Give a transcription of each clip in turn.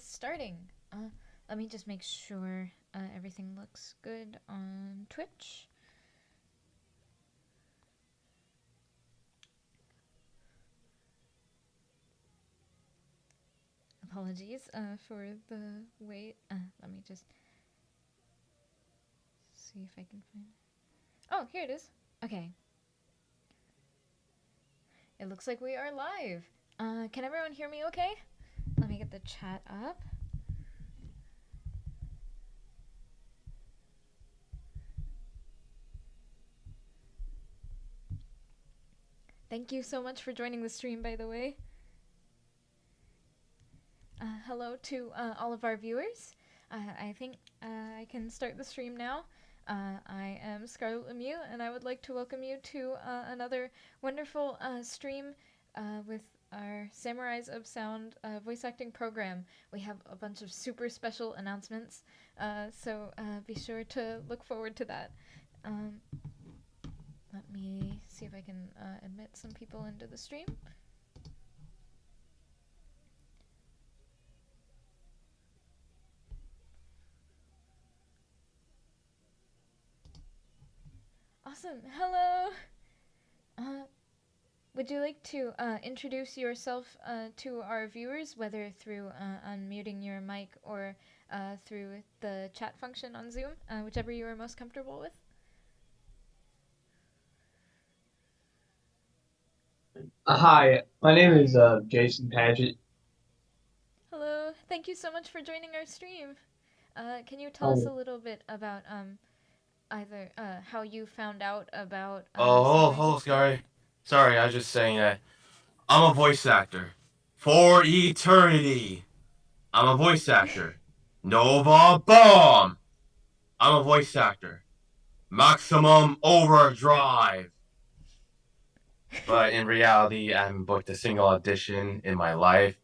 starting. Let me just make sure everything looks good on Twitch. Apologies for the wait. Let me just see if I can find it. Oh, here it is. Okay. It looks like we are live. Can everyone hear me okay? Let me get the chat up. Thank you so much for joining the stream, by the way. Hello to all of our viewers. I think I can start the stream now. I am Scarlet Lemieux, and I would like to welcome you to another wonderful stream with our Samurais of Sound voice acting program. We have a bunch of super special announcements, so be sure to look forward to that. Let me see if I can admit some people into the stream. Awesome. Hello. Would you like to introduce yourself to our viewers, whether through unmuting your mic or through the chat function on Zoom, whichever you are most comfortable with? Hi, my name is Jason Paget. Hello. Thank you so much for joining our stream. Can you tell us a Oh, little bit about either how you found out about Oh, Samurai hello, Display? Scary. Sorry, I was just saying that I'm a voice actor. For eternity. I'm a voice actor. Nova Bomb. I'm a voice actor. Maximum Overdrive. But in reality, I haven't booked a single audition in my life.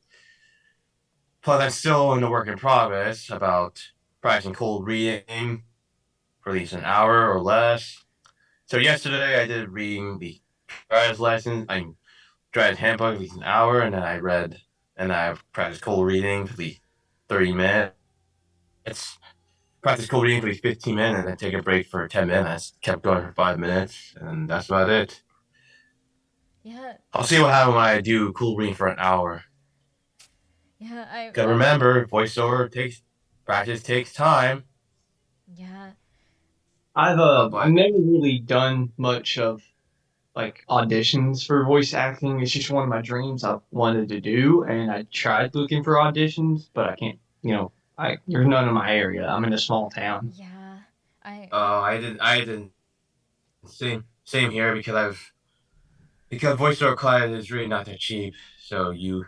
Plus, I'm still in a work in progress about practicing cold reading for at least an hour or less. So yesterday I did reading the driver's lesson. I read handbook at least an hour, and then I practiced cold reading for the 30 minutes. Practice cold reading for the 15 minutes, and then take a break for 10 minutes. Kept going for 5 minutes, and that's about it. Yeah, I'll see what happens when I do cool reading for an hour. yeah, Cause remember, voiceover takes practice takes time. yeah, I've But never really done much of like auditions for voice acting. It's just one of my dreams I've wanted to do, and I tried looking for auditions, but I can't. There's none in my area. I'm in a small town. yeah. I I didn't same here because voiceover class is really not that cheap. So you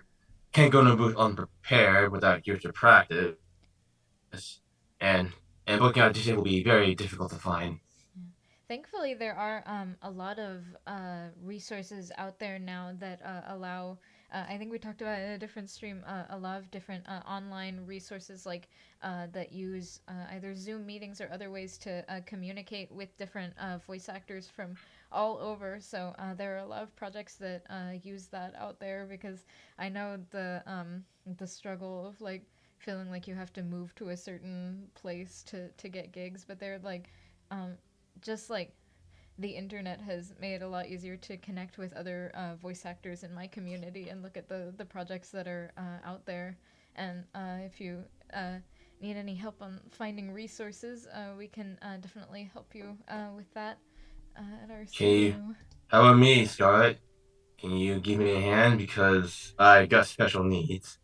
can't go in the booth unprepared without years of practice. and and booking audition will be very difficult to find. Yeah. Thankfully, there are a lot of resources out there now that allow. I think we talked about in a different stream a lot of different online resources like that use either Zoom meetings or other ways to communicate with different voice actors from all over. So there are a lot of projects that use that out there because I know the struggle of like feeling like you have to move to a certain place to get gigs, but they're like um, just like the internet has made it a lot easier to connect with other voice actors in my community and look at the projects that are out there. And if you need any help on finding resources, we can definitely help you with that at our Can you? studio. How about me, Scarlett? Can you give me a hand because I got special needs?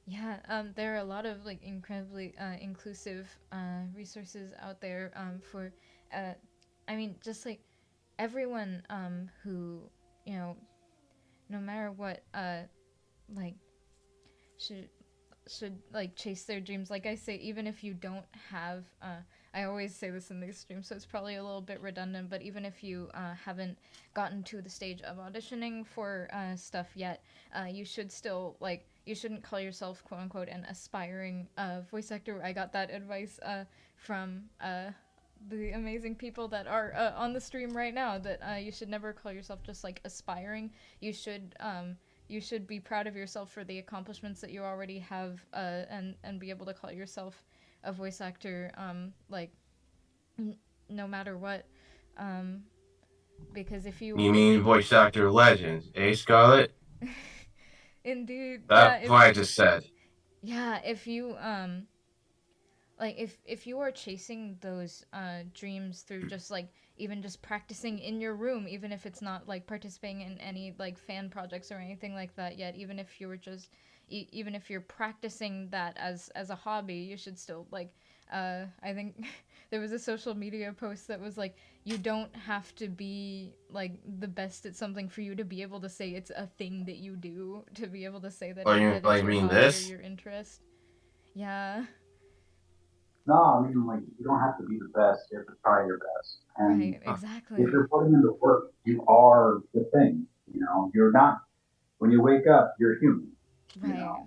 Yeah, there are a lot of like incredibly inclusive resources out there for, uh, I mean, just like everyone who, you know, no matter what, like should should like chase their dreams. Like I say, even if you don't have, I always say this in these streams, so it's probably a little bit redundant. But even if you haven't gotten to the stage of auditioning for stuff yet, you should still like. You shouldn't call yourself "quote unquote" an aspiring voice actor. I got that advice from the amazing people that are on the stream right now. That you should never call yourself just like aspiring. You should you should be proud of yourself for the accomplishments that you already have, and be able to call yourself a voice actor, like n- no matter what, um, because if you You mean voice actor legend, eh, Scarlett? indeed, yeah, That's what I just said. if you like if you are chasing those dreams through just like even just practicing in your room, even if it's not like participating in any like fan projects or anything like that yet, even if you were just even if you're practicing that as a hobby, you should still like I think there was a social media post that was like, you don't have to be like the best at something for you to be able to say it's a thing that you do, to be able to say that Or you that it's like your mean hobby or this? your interest. Yeah. No, I mean, like, you don't have to be the best. You have to try your best. And Right, Huh. if exactly. you're putting in the work, you are the thing. You're not, when you wake up, you're human, Right.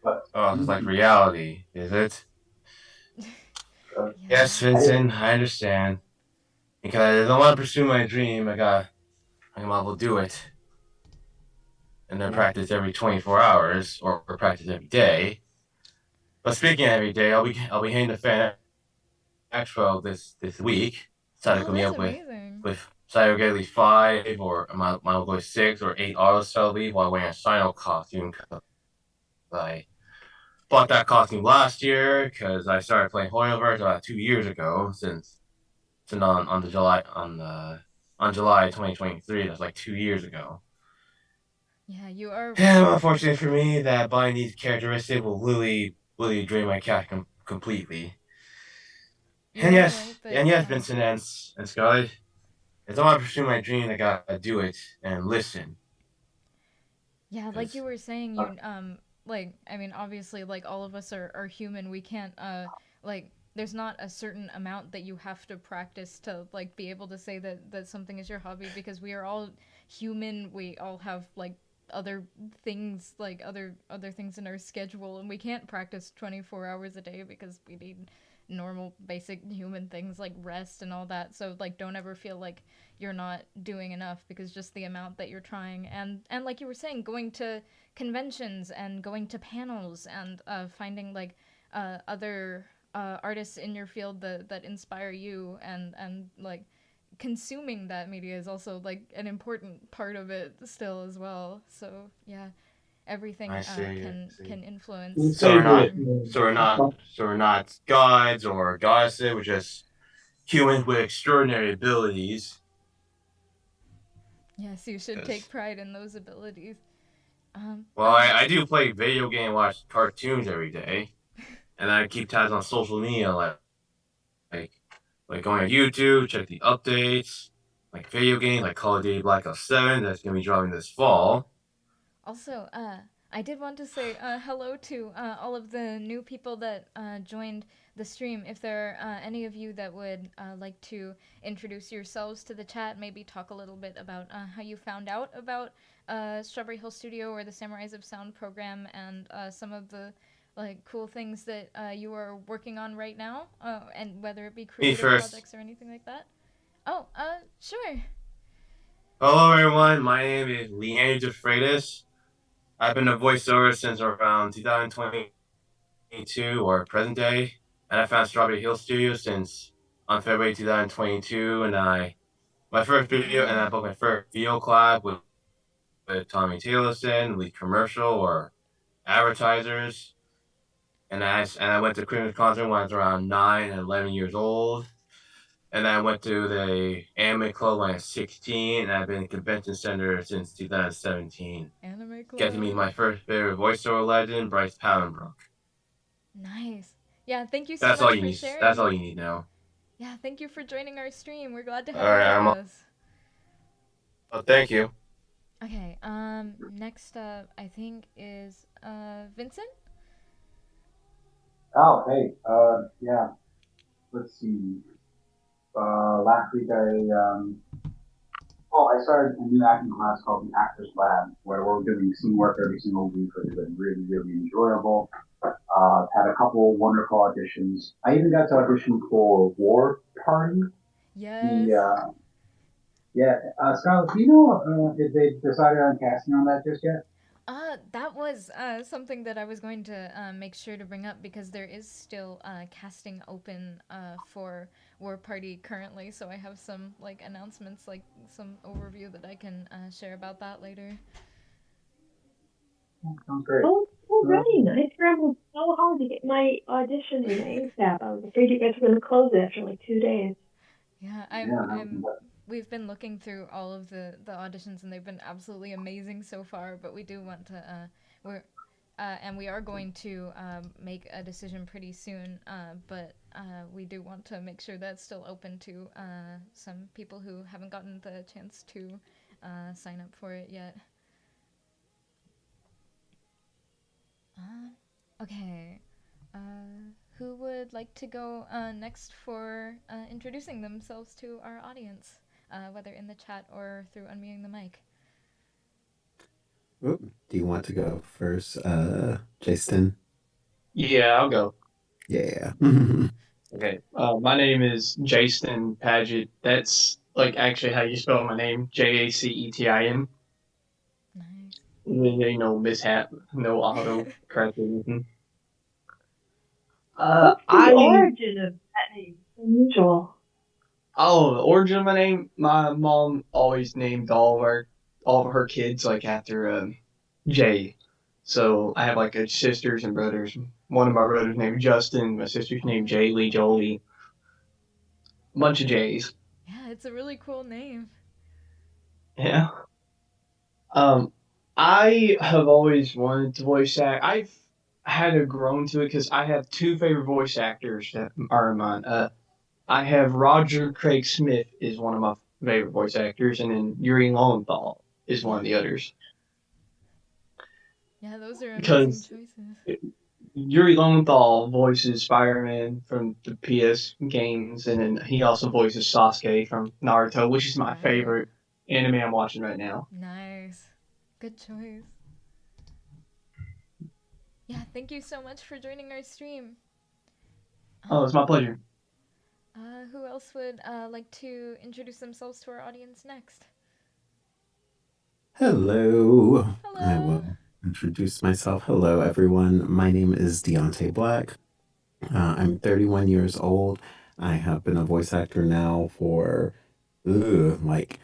but Oh, it's like you, reality, is it? Yeah. Yes, I didn't, Vincent, I understand. Because I don't want to pursue my dream, I might as well do it. And then yeah, practice every 24 hours, or practice every day. But speaking of every day, I'll be hitting the Fan Expo this week. Decided Oh, to me that's up amazing. with Cyber Gately 5 or my Boy 6 or 8 auto cell leave while wearing a Sino costume. I bought that costume last year because I started playing Hoyoverse about 2 years ago. Since on the July on July 2023, that's like 2 years ago. Yeah, you are And right. unfortunately for me, that buying these characteristics will really drain my cash completely. You are right that And yes, yeah. Vincent and Scarlett, if I want to pursue my dream, I gotta do it and listen. Yeah, like you Cause were saying, uh, you like I mean obviously like all of us are human. We can't like there's not a certain amount that you have to practice to like be able to say that something is your hobby, because we are all human. We all have like other things, like other things in our schedule, and we can't practice 24 hours a day because we need normal basic human things like rest and all that. So like don't ever feel like you're not doing enough, because just the amount that you're trying, and like you were saying, going to conventions and going to panels and finding like other artists in your field that inspire you, and like consuming that media is also like an important part of it still as well. So yeah, I everything see. can Your influence So we're not favorite. your so we're not gods or goddesses. We're just humans with extraordinary abilities. yes, you should take Cause pride in those abilities. um well, um I do play video game, watch cartoons every day, and I keep tabs on social media like like going on YouTube, check the updates, like video game, like Call of Duty Black Ops 7 that's gonna be dropping this fall. Also, I did want to say hello to all of the new people that joined the stream. If there are any of you that would like to introduce yourselves to the chat, maybe talk a little bit about how you found out about Strawberry Hill Studio or the Samurais of Sound program, and some of the like cool things that you are working on right now, and whether it be Me creative first. projects or anything like that. Oh, sure. Hello everyone, my name is Leandro DeFreitas. I've been a voiceover since around 2022 or present day, and I found Strawberry Hill Studio since on February 2022, and I Wow. booked my first video collab with Tommy Taylorson, lead commercial or advertisers, and I went to Christmas concert when I was around 9 and 11 years old. And I went to the anime club when I was 16, and I've been in convention center since 2017. Anime Get to meet Club. my first favorite voiceover legend, Bryce Palenbrook. Nice. Yeah, thank you so That's all much you for need. That's sharing. all you need now. Yeah, thank you for joining our stream. We're glad to All have you right, with I'm. us. Thank you. Okay, next up I think is Vincent? oh, hey, yeah, let's see. Last week I started a new acting class called the Actors Lab, where we're doing scene work every single week, which has been really, really enjoyable. Had a couple wonderful auditions. I even got to audition for War Party. Yes. The yeah, Scarlett, do you know if they decided on casting on that just yet? That was something that I was going to make sure to bring up because there is still casting open for War Party currently. So I have some like announcements, like some overview that I can share about that later. Sounds great. Oh, alrighty. I scrambled so hard to get my audition in ASAP. I was afraid you guys were going to close it after like 2 days. Yeah, Yeah, we've been looking through all of the auditions and they've been absolutely amazing so far. But we do want to we're and we are going to make a decision pretty soon. But we do want to make sure that's still open to some people who haven't gotten the chance to sign up for it yet. Okay. Who would like to go next for introducing themselves to our audience, whether in the chat or through unmuting the mic? Oop, do you want to go first, Jason? Yeah, I'll go. Yeah. Okay. My name is Jason Paget. That's like actually how you spell my name, Jacetin. Nice. There ain't no mishap, no auto correct or anything. What's the I origin of that name? Unusual. the origin of my name. My mom always named all of her kids like after Jay. So I have like sisters and brothers. One of my brothers named Justin. My sister's named Jay Lee Jolie. A bunch of Jays. Yeah, it's a really cool name. Yeah. Um, I have always wanted to voice act. I've had to grown to it because I have two favorite voice actors that are mine. I have Roger Craig Smith is one of my favorite voice actors, and then Yuri Lowenthal is one of the others. Yeah, those are amazing Because choices. Yuri Lowenthal voices Spider-Man from the PS games, and then he also voices Sasuke from Naruto, which is my Right. favorite anime I'm watching right now. Nice. Good choice. Yeah, thank you so much for joining our stream. Oh, it's my pleasure. Who else would like to introduce themselves to our audience next? Hello. I Hello. will introduce myself. Hello, everyone. My name is Deontay Black. I'm 31 years old. I have been a voice actor now for like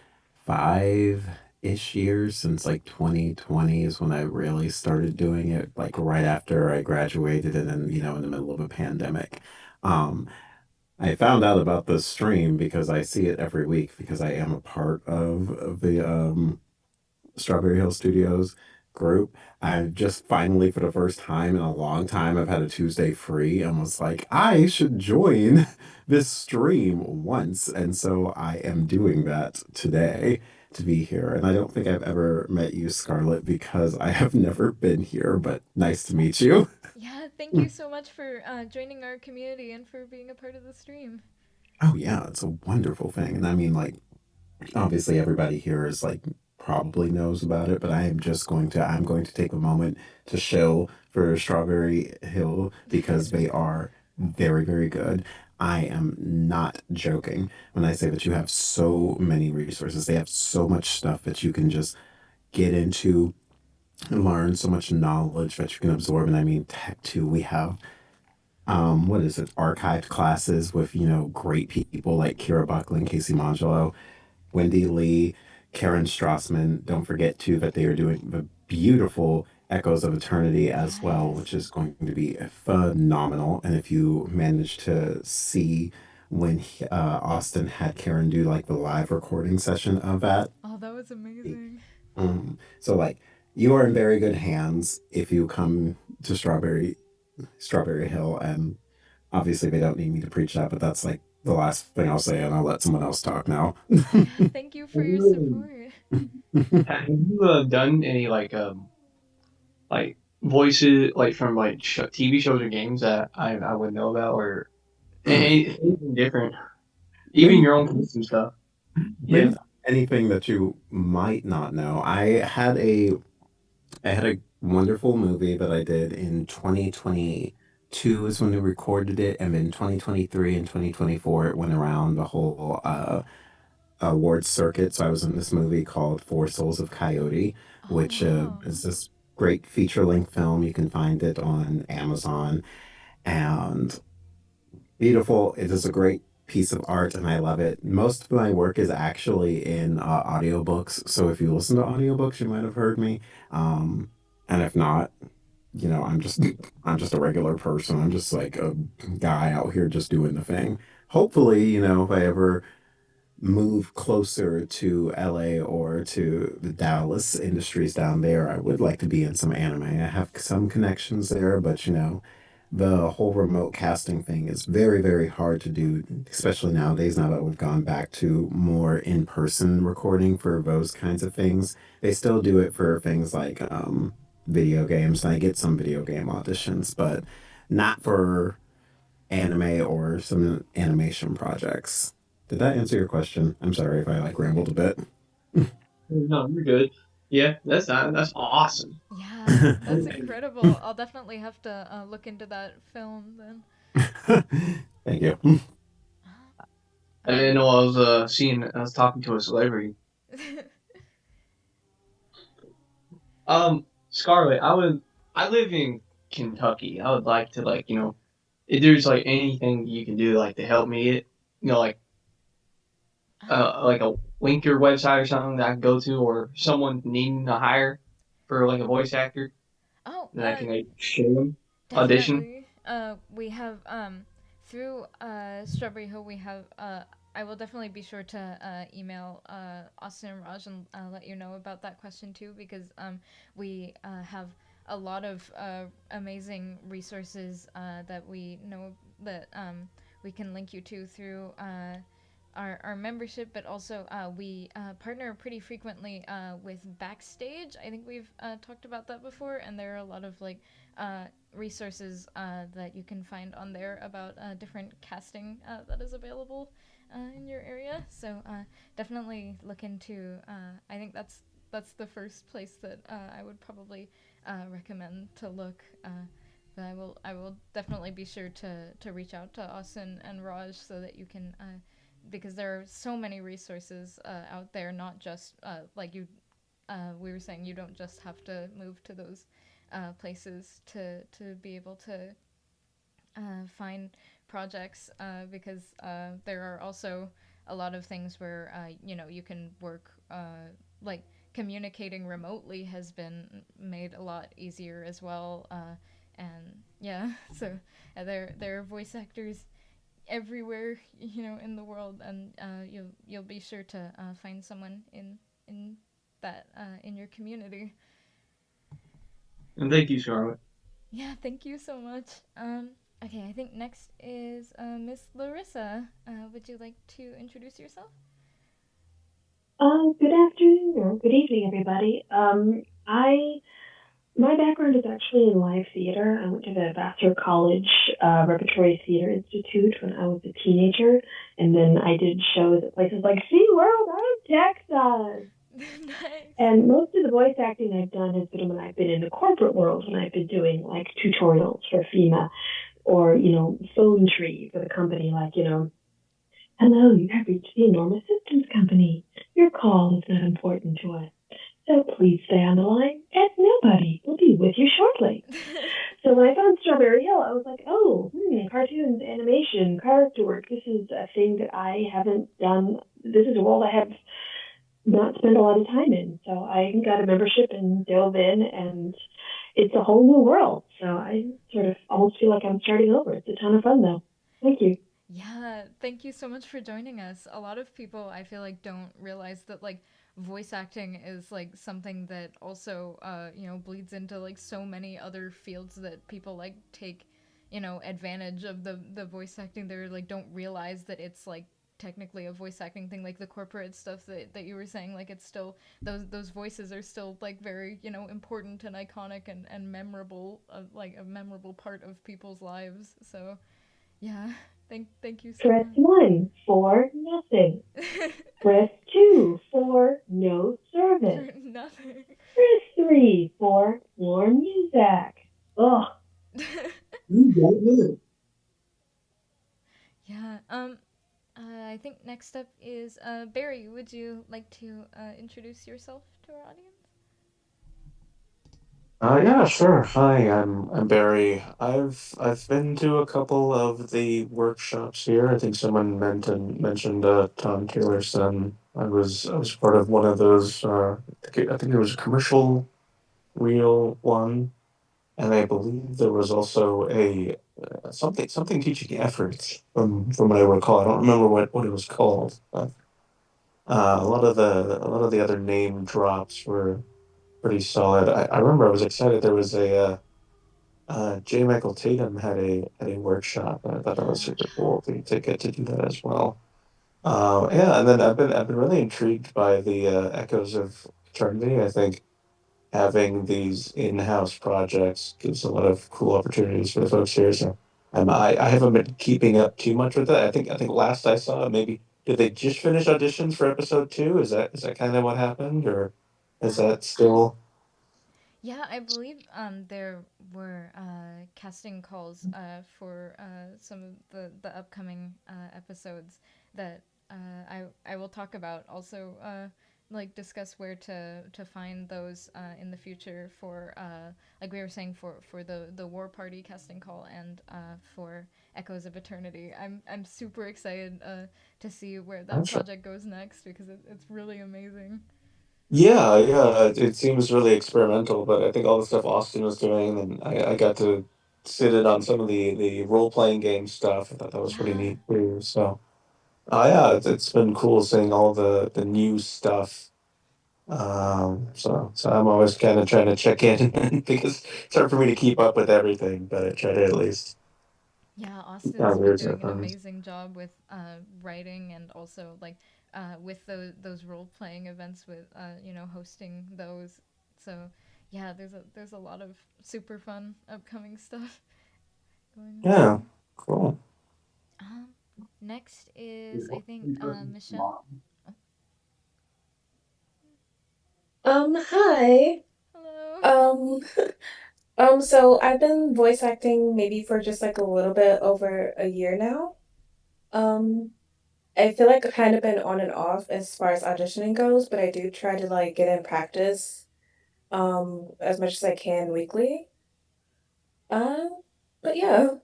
5-ish years, since like 2020 is when I really started doing it, like right after I graduated and then, in the middle of a pandemic. I found out about this stream because I see it every week because I am a part of the Strawberry Hill Studios group. I just finally, for the first time in a long time, I've had a Tuesday free and was like, I should join this stream once. And so I am doing that today to be here. And I don't think I've ever met you, Scarlett, because I have never been here, but nice to meet you. Yeah, thank you so much for joining our community and for being a part of the stream. Oh, yeah, it's a wonderful thing. And I mean, like, obviously everybody here is like probably knows about it, but I'm going to take a moment to show for Strawberry Hill because they are very, very good. I am not joking when I say that you have so many resources. They have so much stuff that you can just get into and learn, so much knowledge that you can absorb. And I mean tech too. We have what is it, archived classes with, great people like Kira Buckley and Casey Mangelo, Wendy Lee, Karen Strassman. Don't forget too that they are doing the beautiful Echoes of Eternity as well, Yes. which is going to be phenomenal. And if you manage to see when Austin had Karen do like the live recording session of that, Oh, that was amazing. so like you are in very good hands if you come to Strawberry Hill, and obviously they don't need me to preach that, but that's like the last thing I'll say, and I'll let someone else talk now. Yeah, thank you for your support. Have you done any like voices like from like TV shows or games that I would know about or anything different, even your own custom stuff? Maybe Yeah. anything that you might not know. I had a wonderful movie that I did in 2022 is when we recorded it, and then 2023 and 2024 it went around the whole awards circuit. So I was in this movie called Four Souls of Coyote, Oh, which wow. is this great feature length film. You can find it on Amazon, and beautiful. It is a great piece of art and I love it. Most of my work is actually in audiobooks. So if you listen to audiobooks, you might have heard me. Um, and if not, I'm just I'm just a regular person. I'm just like a guy out here just doing the thing. Hopefully, if I ever move closer to LA or to the Dallas industries down there, I would like to be in some anime. I have some connections there, but the whole remote casting thing is very, very hard to do, especially nowadays, now that we've gone back to more in-person recording for those kinds of things. They still do it for things like video games, and I get some video game auditions, but not for anime or some animation projects. Did that answer your question? I'm sorry if I rambled a bit. No, you're good. Yeah, that's awesome. Yeah, that's incredible. I'll definitely have to look into that film then. Thank you. I didn't know I was talking to a celebrity. Scarlett, I live in Kentucky. I would like to if there's anything you can do to help me get, like a Winker website or something that I can go to, or someone needing to hire for a voice actor Oh, that I can show them audition. definitely. We have through Strawberry Hill. We have I will definitely be sure to email Austin and Raj and let you know about that question too, because we have a lot of amazing resources that we know that we can link you to through our membership, but also we partner pretty frequently with Backstage. I think we've talked about that before, and there are a lot of resources that you can find on there about different casting that is available in your area. So definitely look into. I think that's the first place that I would probably recommend to look. But I will definitely be sure to reach out to Austin and Raj so that you can because there are so many resources out there, not just we were saying, you don't just have to move to those places to be able to find projects because there are also a lot of things where you can work like communicating remotely has been made a lot easier as well, and yeah, so there are voice actors everywhere in the world, and you'll be sure to find someone in that in your community. And thank you, Scarlett. Yeah, thank you so much. Okay, I think next is Miss Larissa. Would you like to introduce yourself? Good afternoon or good evening, everybody. My background is actually in live theater. I went to the Vassar College Repertory Theater Institute when I was a teenager, and then I did shows at places like SeaWorld out of Texas. Nice. And most of the voice acting I've done has been when I've been in the corporate world, when I've been doing tutorials for FEMA or, phone tree for the company, hello, you have reached the Enormous Systems Company. Your call is not important to us. So please stay on the line, and nobody will be with you shortly. So when I found Strawberry Hill, I was like, oh, cartoons, animation, character work. This is a thing that I haven't done. This is a world I have not spent a lot of time in. So I got a membership and dove in, and it's a whole new world. So I sort of almost feel like I'm starting over. It's a ton of fun, though. Thank you. Yeah, thank you so much for joining us. A lot of people, I feel like, don't realize that voice acting is something that also bleeds into so many other fields that people take advantage of the voice acting. They're don't realize that it's technically a voice acting thing, like the corporate stuff that you were saying. It's still those voices are still very important and iconic and memorable, a memorable part of people's lives. So yeah, thank you so Press much. 1 for nothing. Press 2 for no service. For nothing. Press 3 for more music. Ugh. Yeah. I think next up is Barry. Would you like to introduce yourself to our audience? Yeah, sure. Hi, I'm Barry. I've been to a couple of the workshops here. I think someone mentioned Tom Taylorson. I was part of one of those. I think it was a commercial reel one, and I believe there was also a something teaching efforts from what I recall. I don't remember what it was called. But, a lot of the other name drops were pretty solid. I remember I was excited. There was J. Michael Tatum had a workshop. And I thought that was Yeah. super cool to get to do that as well. Yeah, and then I've been really intrigued by the echoes of eternity. I think having these in-house projects gives a lot of cool opportunities for the folks here. So I haven't been keeping up too much with it. I think last I saw, maybe did they just finish auditions for episode 2? Is that kind of what happened, or is Uh, that still? yeah, I believe there were casting calls for some of the upcoming episodes that I will talk about. Also, like discuss where to find those in the future for like we were saying for the War Party casting call and for Echoes of Eternity. I'm super excited to see where that project goes next because it's really amazing. Yeah, yeah, it seems really experimental, but I think all the stuff Austin was doing, and I got to sit in on some of the role-playing game stuff. I thought that was pretty Yeah. neat too. So, yeah, it's been cool seeing all the new stuff. So I'm always kind of trying to check in because it's hard for me to keep up with everything, but I try to at least. Yeah, Yeah, Austin's been weird stuff. doing an amazing job with writing and also like with those role playing events with hosting those. So yeah, there's a lot of super fun upcoming stuff going on. Yeah, cool. Um, Next is Is I what think interesting Michelle. tomorrow? Oh, Hi. hello. Um, so I've been voice acting maybe for just like a little bit over a year now. Um, I feel like I've kind of been on and off as far as auditioning goes, but I do try to like get in practice, as much as I can weekly. Uh, but yeah,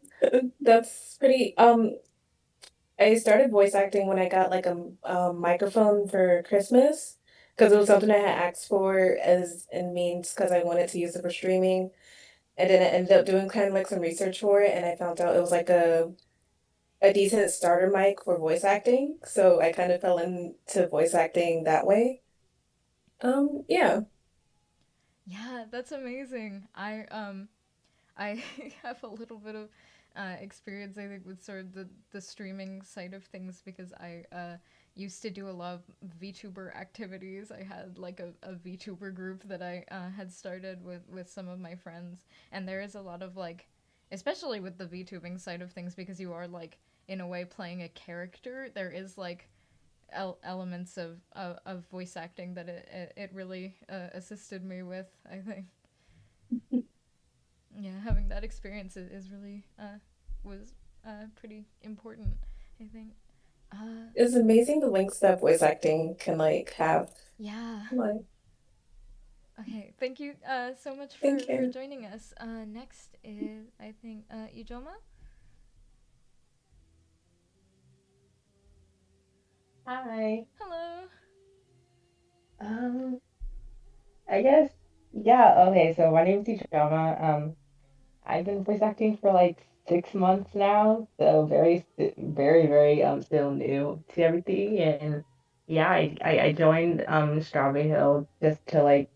that's pretty, I started voice acting when I got like a microphone for Christmas because it was something I had asked for as in means because I wanted to use it for streaming. And then I ended up doing kind of like some research for it, and I found out it was like a decent starter mic for voice acting. So I kind of fell into voice acting that way. Yeah. Yeah, that's amazing. I have a little bit of experience, I think, with sort of the streaming side of things because I used to do a lot of VTuber activities. I had like a VTuber group that I had started with some of my friends, and there is a lot of like, especially with the VTubing side of things, because you are like in a way playing a character. There is like elements of voice acting that it really assisted me with. I think yeah, having that experience is really was pretty important. I think. Uh, It's amazing the links that voice acting can like have. yeah. Like, Okay. Thank you so much thank for you. joining us. Next is I think Ijoma. Hi. Hello. Um, I guess, yeah, okay, so my name's Ijama. I've been voice acting for like 6 months now, so very, very still new to everything. And yeah, I joined Strawberry Hill just to like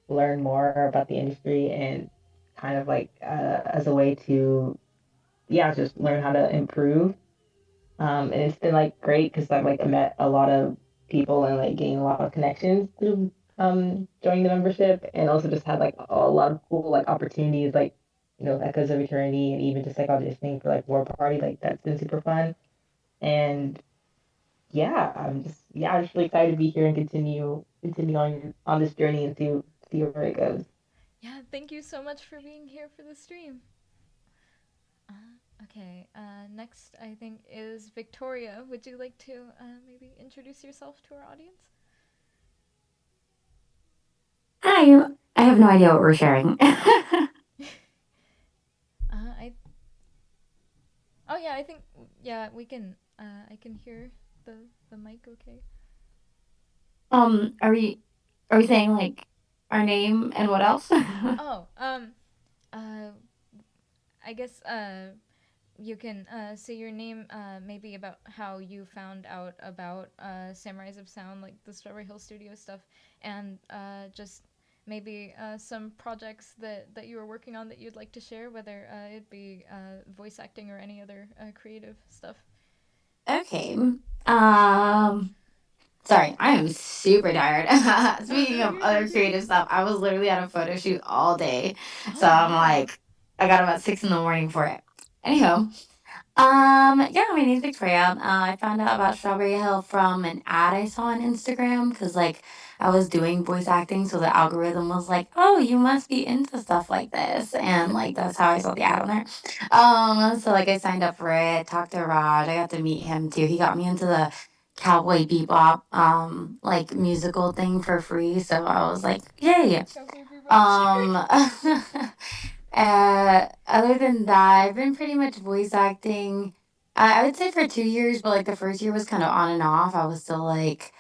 learn more about the industry and kind of like as a way to yeah, just learn how to improve. And it's been like great because I've like met a lot of people and like gained a lot of connections through joining the membership, and also just had like a lot of cool like opportunities like Echoes of Eternity, and even just like auditioning for like War Party, like that's been super fun. And yeah, I'm just really excited to be here and continue on this journey and see where it goes. Yeah. Thank you so much for being here for the stream. Okay. Next I think is Victoria. Would you like to maybe introduce yourself to our audience? Hi, I have have no idea what we're sharing. I. Oh yeah, I think yeah we can. I can hear the mic. Okay. Are we saying like our name and what else? Oh. Uh. I guess. You can say your name, maybe about how you found out about Samurais of Sound, like the Strawberry Hill Studio stuff, and just maybe some projects that you were working on that you'd like to share, whether it be voice acting or any other creative stuff. Okay. Sorry, I am super tired. Speaking No, of you're other good. You're creative good. stuff, I was literally at a photo shoot all day. So Oh I'm wow. like, I got about 6 in the morning for it. Anyhow, yeah, my name's Victoria. I found out about Strawberry Hill from an ad I saw on Instagram because, like, I was doing voice acting, so the algorithm was like, "Oh, you must be into stuff like this," and like that's how I saw the ad on there. So like I signed up for it, talked to Raj. I got to meet him too. He got me into the Cowboy Bebop like musical thing for free, so I was like, "Yay!" Cowboy Bebop. Sure. Um, other than that, I've been pretty much voice acting. I would say for 2 years, but like the first year was kind of on and off. I was still like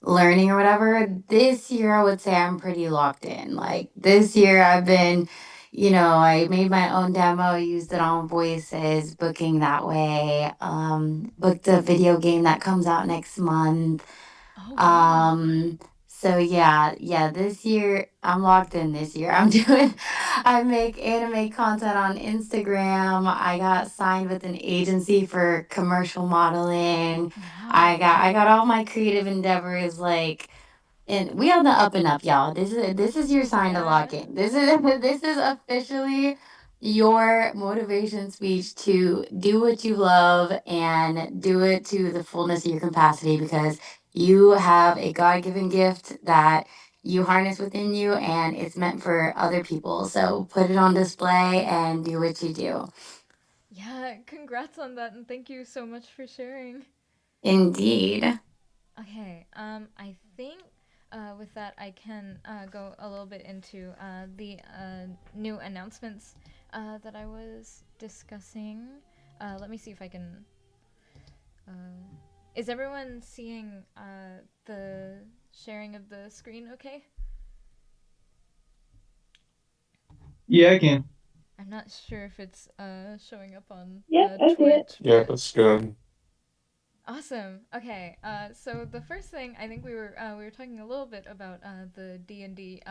learning or whatever. This year, I would say I'm pretty locked in. Like this year, I've been, I made my own demo, used it on voices, booking that way. Booked a video game that comes out next month. Oh wow. Um, so yeah, this year I'm locked in this year. I make anime content on Instagram. I got signed with an agency for commercial modeling. I Wow. got I got all my creative endeavors like and we on the up and up, y'all. This is your sign to Yeah. lock in. This is this is officially your motivation speech to do what you love and do it to the fullness of your capacity because you have a God-given gift that you harness within you and it's meant for other people. So put it on display and do what you do. Yeah. Congrats on that, and thank you so much for sharing. Indeed. Okay, I think with that I can go a little bit into the new announcements that I was discussing. Let me see if I can. Uh, is everyone seeing the sharing of the screen okay? Yeah, I can. I'm not sure if it's showing up on Yep, I see it. Twitch, Yeah, but that's good. awesome. Okay. So the first thing I think we were talking a little bit about the D&D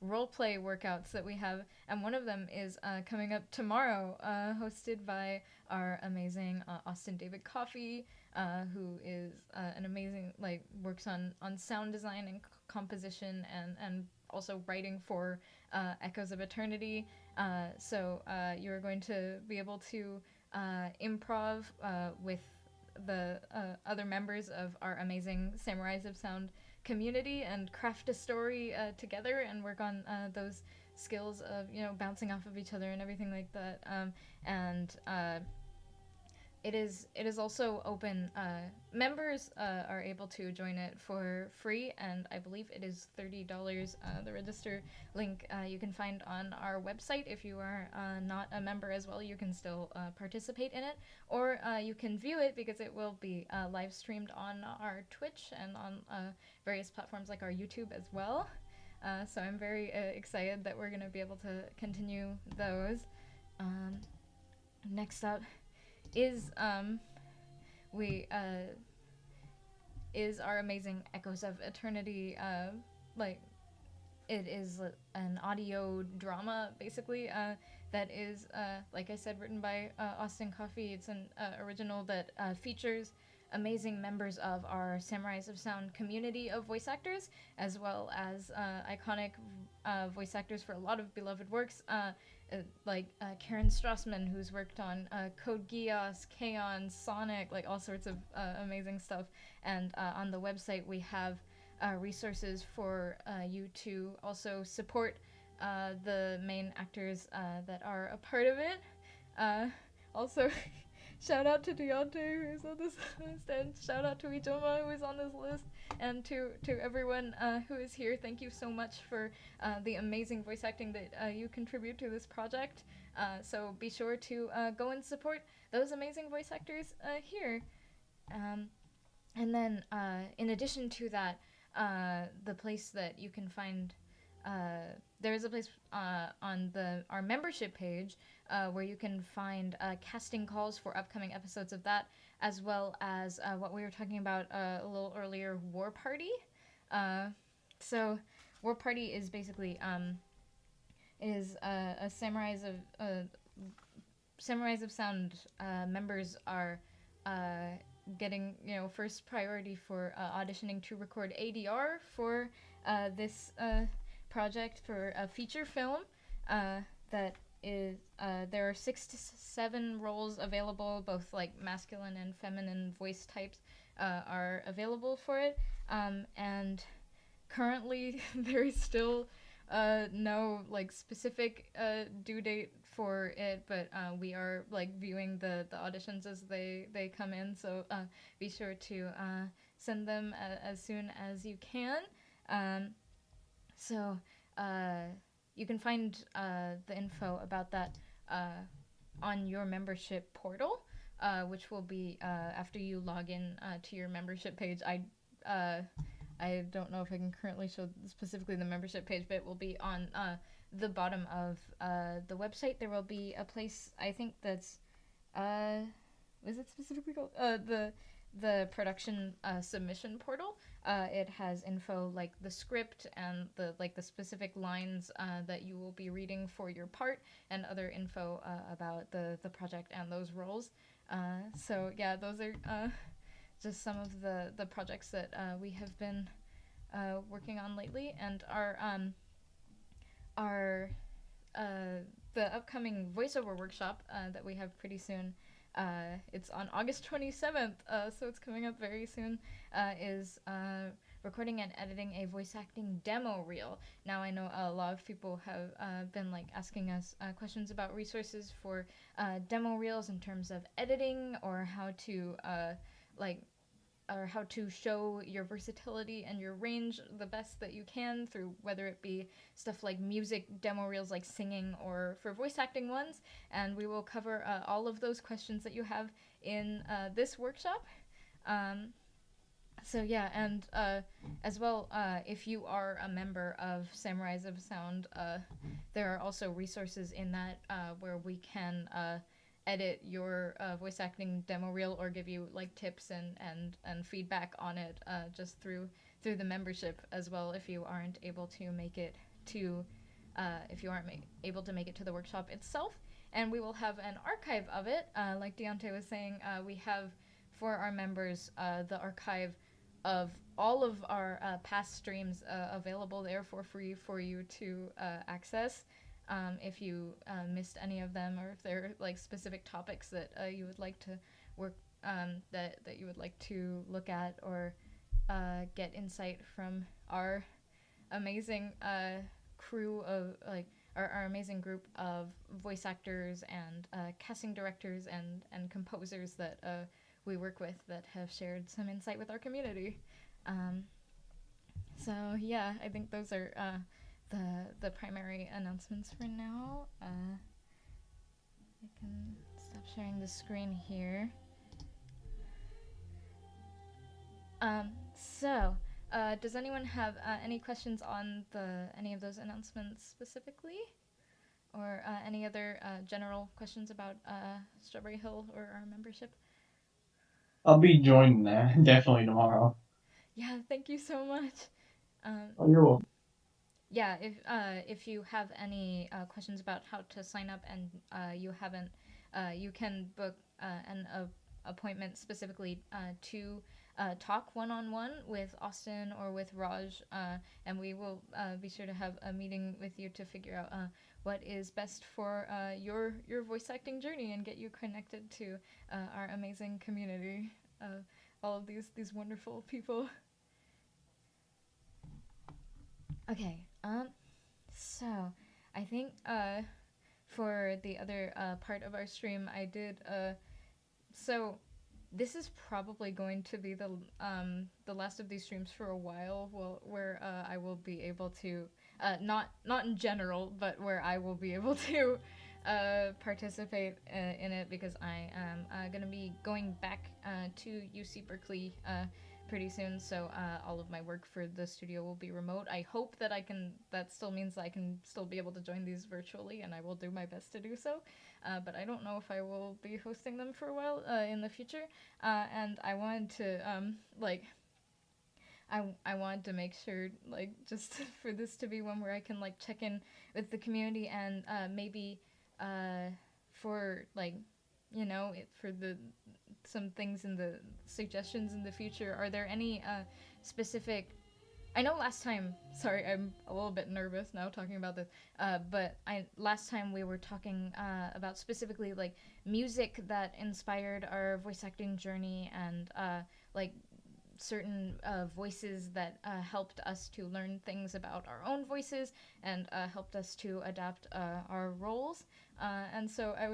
role play workouts that we have, and one of them is coming up tomorrow, hosted by our amazing Austin David Coffey, who is an amazing works on sound design and composition and also writing for Echoes of Eternity. So you're going to be able to improv with the other members of our amazing Samurais of Sound community and craft a story together and work on those skills of bouncing off of each other and everything like that. And it is also open. Members are able to join it for free, and I believe it is $30. The register link you can find on our website. If you are not a member as well, you can still participate in it, or you can view it because it will be live streamed on our Twitch and on various platforms like our YouTube as well. So I'm very excited that we're going to be able to continue those. Um, Next up is we is our amazing Echoes of Eternity. Like it is an audio drama basically that is like I said, written by Austin Coffey. It's an original that features amazing members of our Samurais of Sound community of voice actors, as well as iconic voice actors for a lot of beloved works, like Karen Strassman, who's worked on Code Geass, K-On!, Sonic, like all sorts of amazing stuff. And on the website, we have resources for you to also support the main actors that are a part of it. Also, shout out to Deontay who's on this list, and shout out to Ijoma who is on this list, and to everyone who is here. Thank you so much for the amazing voice acting that you contribute to this project. So be sure to go and support those amazing voice actors here. And then, in addition to that, the place that you can find, there is a place on our membership page where you can find casting calls for upcoming episodes of that, as well as what we were talking about a little earlier, Warparty. So, Warparty is basically a Samurais of Sound members are getting first priority for auditioning to record ADR for this project for a feature film that is there are 6 to 7 roles available, both like masculine and feminine voice types are available for it, and currently there is still no like specific due date for it, but we are like viewing the auditions as they come in, so be sure to send them as soon as you can. So you can find the info about that on your membership portal, which will be after you log in to your membership page. I don't know if I can currently show specifically the membership page, but it will be on the bottom of the website. There will be a place, I think that's, is it specifically called? The production submission portal. It has info like the script and the specific lines that you will be reading for your part, and other info about the project and those roles. So yeah, those are just some of the projects that we have been working on lately, and our the upcoming voiceover workshop that we have pretty soon. It's on August 27th, so it's coming up very soon. Is recording and editing a voice acting demo reel. Now I know a lot of people have been like asking us questions about resources for demo reels in terms of editing, or how to how to show your versatility and your range the best that you can, through whether it be stuff like music demo reels like singing, or for voice acting ones. And we will cover all of those questions that you have in this workshop. So yeah, and as well, if you are a member of Samurais of Sound, there are also resources in that where we can edit your voice acting demo reel, or give you like tips and feedback on it just through the membership as well, if you aren't able to make it to able to make it to the workshop itself. And we will have an archive of it, like Deontay was saying. We have for our members the archive of all of our past streams available there for free for you to access. If you missed any of them, or if there are like specific topics that you would like to work that you would like to look at, or get insight from our amazing crew of our amazing group of voice actors and casting directors and composers that we work with, that have shared some insight with our community. So yeah, I think those are the primary announcements for now. I can stop sharing the screen here. Does anyone have any questions on any of those announcements specifically, or any other general questions about Strawberry Hill or our membership? I'll be joining that definitely tomorrow. Yeah, thank you so much. Oh, you're welcome. Yeah, if you have any questions about how to sign up, and you haven't, you can book an appointment specifically to talk one-on-one with Austin or with Raj, and we will be sure to have a meeting with you to figure out what is best for your voice acting journey, and get you connected to our amazing community of all of these wonderful people. Okay, so I think for the other part of our stream, I did So this is probably going to be the last of these streams for a while. Well, where I will be able to not in general, but where I will be able to participate in it because I am gonna be going back to UC Berkeley pretty soon. So all of my work for the studio will be remote. I hope that I can. That still means I can still be able to join these virtually, and I will do my best to do so. But I don't know if I will be hosting them for a while in the future. And I wanted to I wanted to make sure like just for this to be one where I can like check in with the community and maybe uh, for like for the some things in the suggestions in the future. Are there any specific I know last time. Sorry, I'm a little bit nervous now talking about this. But I last time we were talking about specifically like music that inspired our voice acting journey and like certain voices that helped us to learn things about our own voices and helped us to adapt our roles. And so I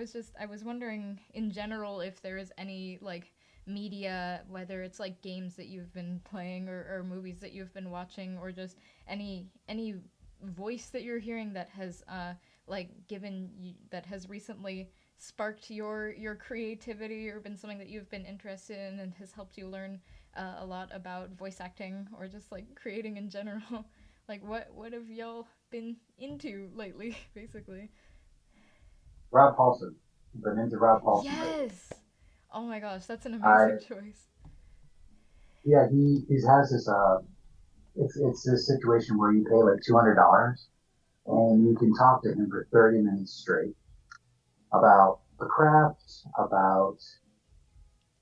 was wondering in general if there is any like media, whether it's like games that you've been playing or movies that you've been watching or just any voice that you're hearing that has like given you that has recently sparked your creativity or been something that you've been interested in and has helped you learn a lot about voice acting or just like creating in general. Like what have y'all been into lately, basically? Rob Paulson. Been into Rob Paulson lately. Yes. Oh my gosh, that's an I amazing choice. Yeah, he has this it's this situation where you pay like $200 and you can talk to him for 30 minutes straight about the craft, about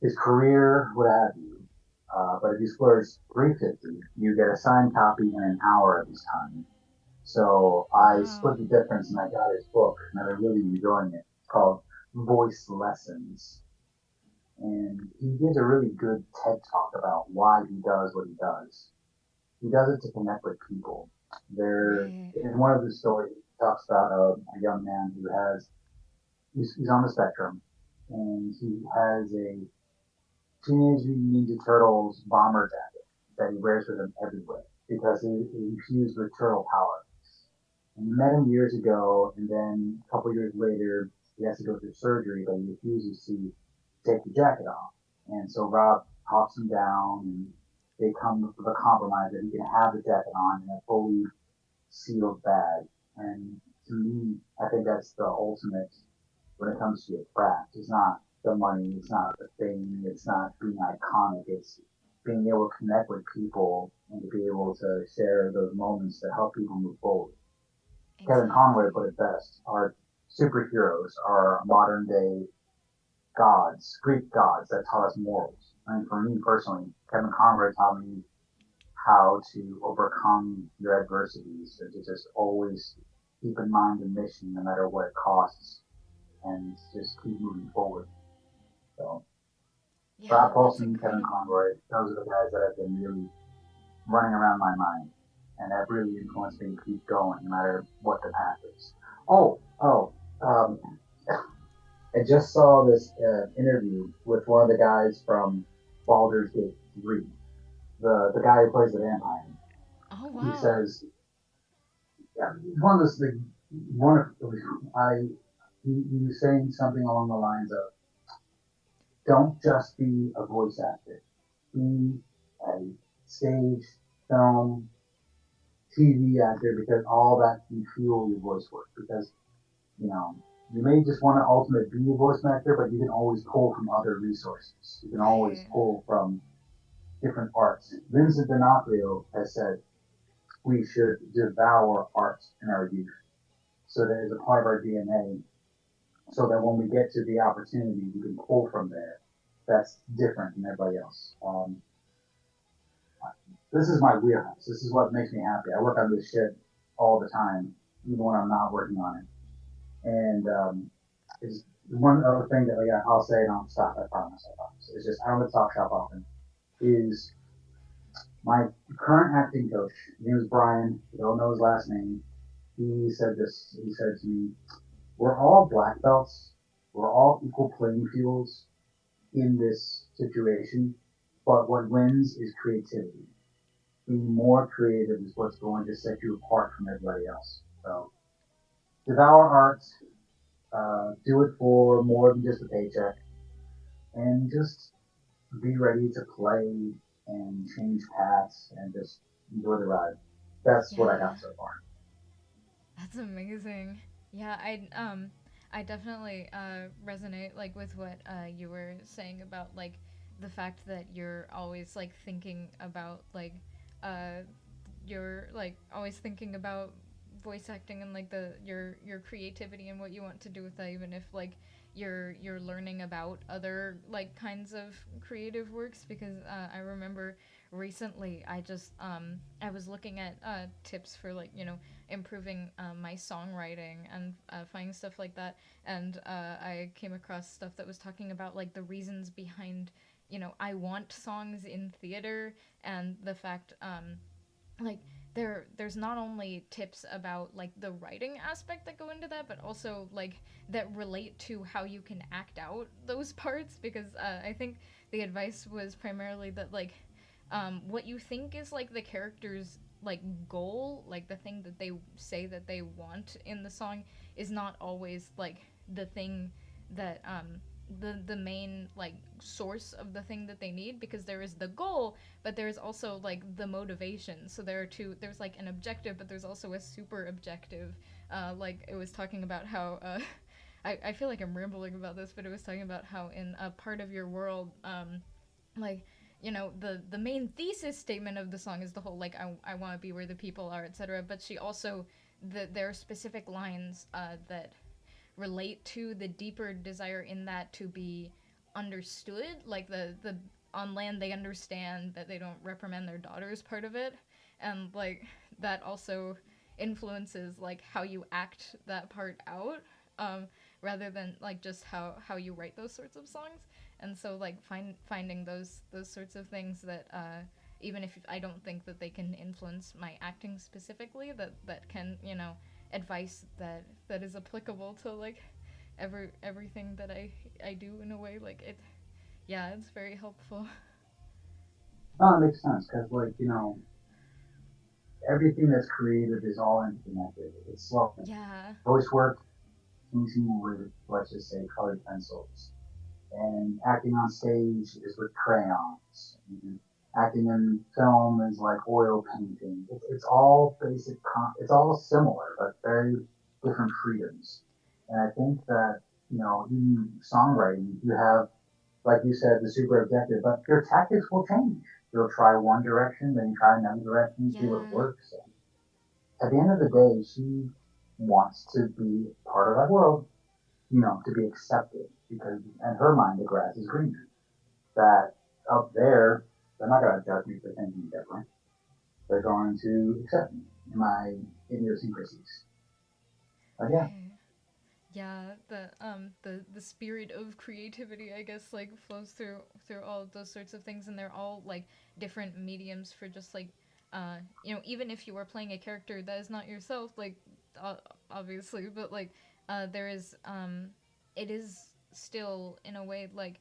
his career, what have you. But if you splurge 350, you get a signed copy in an hour of his time. So I Wow. split the difference and I got his book and I've been really enjoying it. It's called Voice Lessons. And he gives a really good TED talk about why he does what he does. He does it to connect with people. There, Right. in one of the stories, he talks about a young man who he's on the spectrum, and he has a Teenage Mutant Ninja Turtles bomber jacket that he wears with him everywhere because he infused with turtle power. And he met him years ago, and then a couple years later, he has to go through surgery, but he refuses to take the jacket off. And so Rob talks him down, and they come to a compromise that he can have the jacket on in a fully sealed bag. And to me, I think that's the ultimate when it comes to your craft. It's not the money, it's not the fame, it's not being iconic. It's being able to connect with people and to be able to share those moments to help people move forward. Kevin Conroy Exactly. put it best. Our superheroes are modern day gods, Greek gods that taught us morals. I mean, for me personally, Kevin Conroy taught me how to overcome your adversities and to just always keep in mind the mission no matter what it costs and just keep moving forward. So, Yeah, Rob that's Paulson, Kevin incredible. Conroy, those are the guys that have been really running around my mind and that really influenced me to keep going no matter what the path is. Oh, oh, um, I just saw this interview with one of the guys from Baldur's Gate 3, the guy who plays the vampire. Oh He wow. says, yeah, one of those, like, one of, I, he was saying something along the lines of, don't just be a voice actor. Be a stage, film, TV actor because all that can fuel your voice work. Because, you know, you may just want to ultimately be a voice actor, but you can always pull from other resources. You can always Right. pull from different arts. Vincent D'Onofrio has said we should devour art in our youth so that it's a part of our DNA so that when we get to the opportunity, we can pull from there. That's different than everybody else. This is my wheelhouse. This is what makes me happy. I work on this shit all the time, even when I'm not working on it. And it's one other thing that like I'll say and I'll stop. I promise. I promise. It's just I don't talk shop often. Is my current acting coach. His name is Brian. You don't know his last name. He said this. He said to me, "We're all black belts. We're all equal playing fields. in this situation, but what wins is creativity. Being more creative is what's going to set you apart from everybody else. So devour art, do it for more than just a paycheck, and just be ready to play and change paths and just enjoy the ride. That's what I Yeah. got so far. That's amazing. Yeah, I definitely resonate like with what you were saying about like the fact that you're always like thinking about like uh you're like always thinking about voice acting and like the your creativity and what you want to do with that, even if like you're learning about other like kinds of creative works. Because I remember recently I was looking at tips for like improving my songwriting and finding stuff like that. And I came across stuff that was talking about like the reasons behind I want songs in theater, and the fact like there's not only tips about like the writing aspect that go into that, but also like that relate to how you can act out those parts. Because I think the advice was primarily that like what you think is like the character's like goal, like the thing that they say that they want in the song, is not always like the thing that the main like source of the thing that they need. Because there is the goal, but there's also like the motivation. So there's like an objective, but there's also a super objective. Like it was talking about how I feel like I'm rambling about this, but it was talking about how in a part of your world, like the main thesis statement of the song is the whole like I want to be where the people are, etc. But she also there are specific lines that relate to the deeper desire in that to be understood. Like the on land they understand that they don't reprimand their daughters part of it, and like that also influences like how you act that part out, um, rather than like just how you write those sorts of songs. And so like finding those sorts of things that even if I don't think that they can influence my acting specifically, that can advice that is applicable to like everything that I do in a way. Like it, yeah, it's very helpful. No, it makes sense because, like, everything that's creative is all interconnected. It's like Yeah. voice work, painting with, let's just say, colored pencils, and acting on stage is with crayons. And acting in film is like oil painting. It's all basic. It's all similar, but very different freedoms. And I think that even songwriting, you have, like you said, the super objective, but your tactics will change. You'll try one direction, then you try another direction, see what Yeah. works. And at the end of the day, she wants to be part of that world, to be accepted, because in her mind the grass is greener. That up there, they're not going to judge me for thinking different. They're going to accept me and my idiosyncrasies. But yeah, Right. Yeah, the spirit of creativity, I guess, like flows through all of those sorts of things, and they're all like different mediums for just like even if you are playing a character that is not yourself, like uh, obviously, but like there is it is still in a way like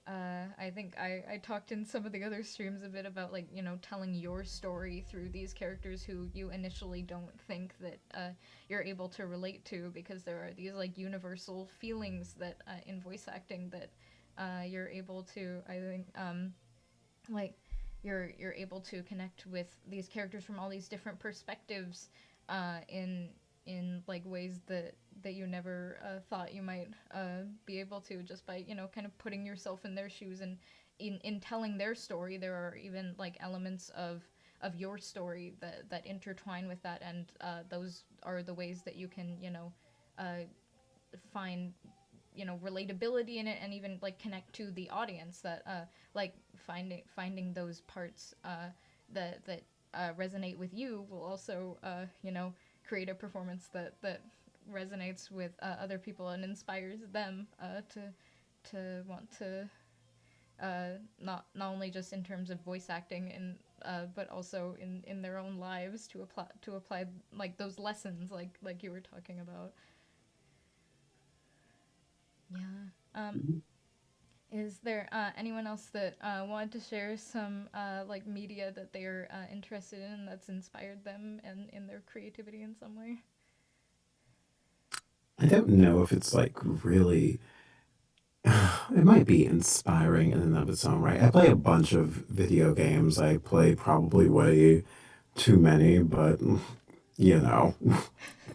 I think I talked in some of the other streams a bit about like telling your story through these characters who you initially don't think that you're able to relate to, because there are these like universal feelings that in voice acting that you're able to, I think, like you're able to connect with these characters from all these different perspectives in like ways that you never thought you might be able to, just by kind of putting yourself in their shoes. And in telling their story, there are even like elements of your story that intertwine with that. And those are the ways that you can uh, find relatability in it, and even like connect to the audience. That like finding those parts that resonate with you will also create a performance that resonates with other people and inspires them to want to not only just in terms of voice acting, and but also in their own lives, to apply like those lessons like you were talking about. Yeah. mm-hmm. Is there anyone else that wanted to share some like media that they're interested in that's inspired them and in their creativity in some way? I don't know if it's like really. It might be inspiring in and of its own right. I play a bunch of video games. I play probably way too many, but you know,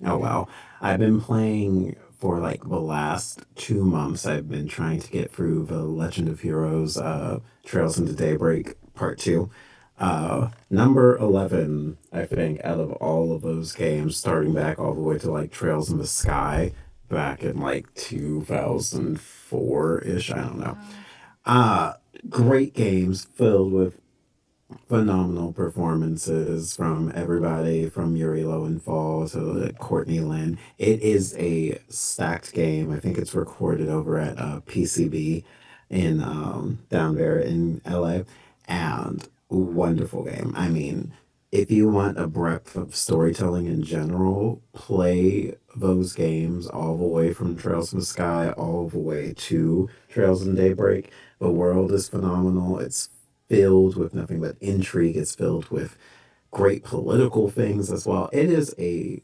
oh well. I've been playing for like the last 2 months. I've been trying to get through the Legend of Heroes Trails into Daybreak Part 2. Number 11, I think, out of all of those games, starting back all the way to like Trails in the Sky back in like 2004 ish. I don't know. Wow. Uh, Great games filled with phenomenal performances from everybody from Yuri Lowenthal to Courtney Lynn. It is a stacked game. I think it's recorded over at PCB in down there in LA, and wonderful game. I mean, if you want a breadth of storytelling in general, play those games all the way from Trails in the Sky all the way to Trails in Daybreak. The world is phenomenal. It's filled with nothing but intrigue. It's filled with great political things as well. It is a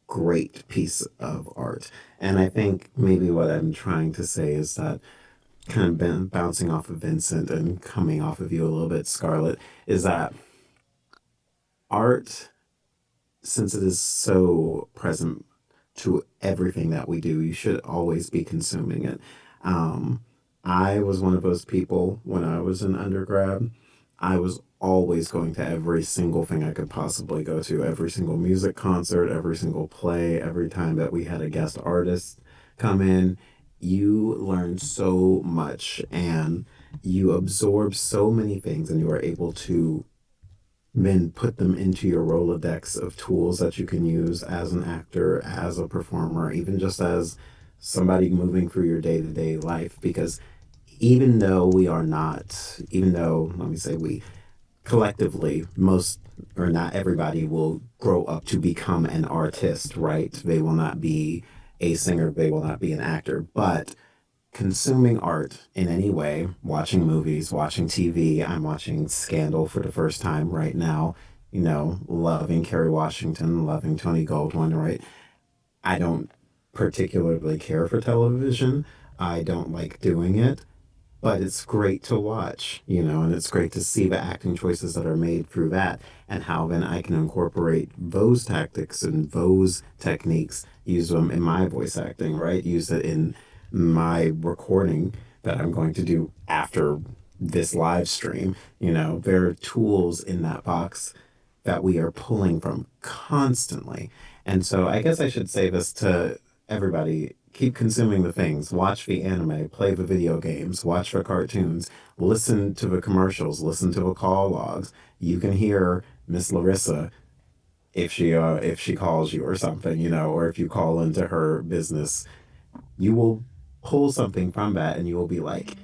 great piece of art. And I think maybe what I'm trying to say is that kind of been bouncing off of Vincent and coming off of you a little bit, Scarlett, is that art, since it is so present to everything that we do, you should always be consuming it. Um, I was one of those people when I was in undergrad. I was always going to every single thing I could possibly go to, every single music concert, every single play, every time that we had a guest artist come in. You learn so much and you absorb so many things, and you are able to then put them into your Rolodex of tools that you can use as an actor, as a performer, even just as somebody moving through your day to day life. Because even though we are not, even though, let me say, we collectively, most or not everybody will grow up to become an artist, right? They will not be a singer, they will not be an actor, but consuming art in any way, watching movies, watching TV. I'm watching Scandal for the first time right now. You know, loving Kerry Washington, loving Tony Goldwyn, right? I don't particularly care for television. I don't like doing it, but it's great to watch, you know, and it's great to see the acting choices that are made through that and how then I can incorporate those tactics and those techniques, use them in my voice acting, right? Use it in my recording that I'm going to do after this live stream. You know, there are tools in that box that we are pulling from constantly. And so I guess I should say this to everybody: keep consuming the things, watch the anime, play the video games, watch the cartoons, listen to the commercials, listen to the call logs. You can hear Miss Larissa if she calls you or something, you know, or if you call into her business, you will pull something from that and you will be like, Right.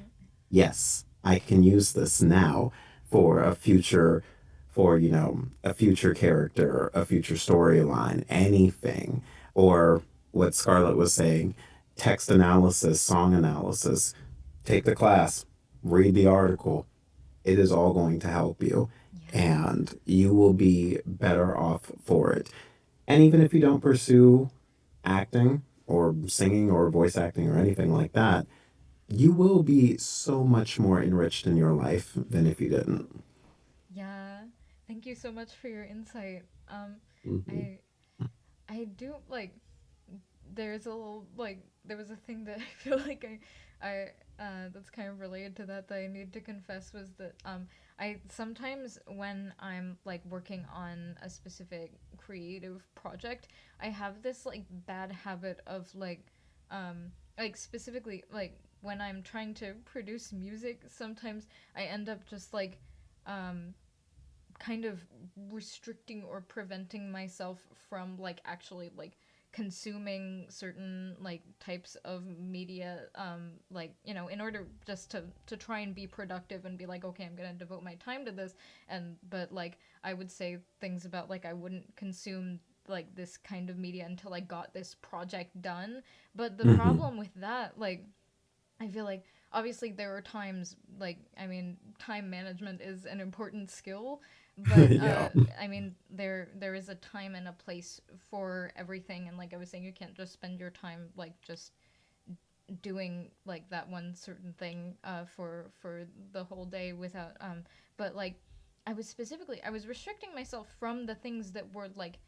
yes, I can use this now for a future, for, you know, a future character, a future storyline, anything. Or what Scarlett was saying, text analysis, song analysis. Take the class, read the article. It is all going to help you. Yeah. And you will be better off for it. And even if you don't pursue acting or singing or voice acting or anything like that, you will be so much more enriched in your life than if you didn't. Yeah. Thank you so much for your insight. Hmm. I I do like there's a little like there was a thing that I feel like I that's kind of related to that I need to confess was that I sometimes when I'm like working on a specific creative project, I have this like bad habit of like specifically like when I'm trying to produce music, sometimes I end up just like um kind of restricting or preventing myself from like actually like consuming certain like types of media like you know in order just to try and be productive and be like okay I'm gonna devote my time to this and but like I would say things about like I wouldn't consume like this kind of media until I got this project done but the Hmm. problem with that like I feel like obviously there are times like I mean time management is an important skill, but Yeah. I mean there is a time and a place for everything, and like I was saying, you can't just spend your time like just doing like that one certain thing for the whole day without but like I was restricting myself from the things that were like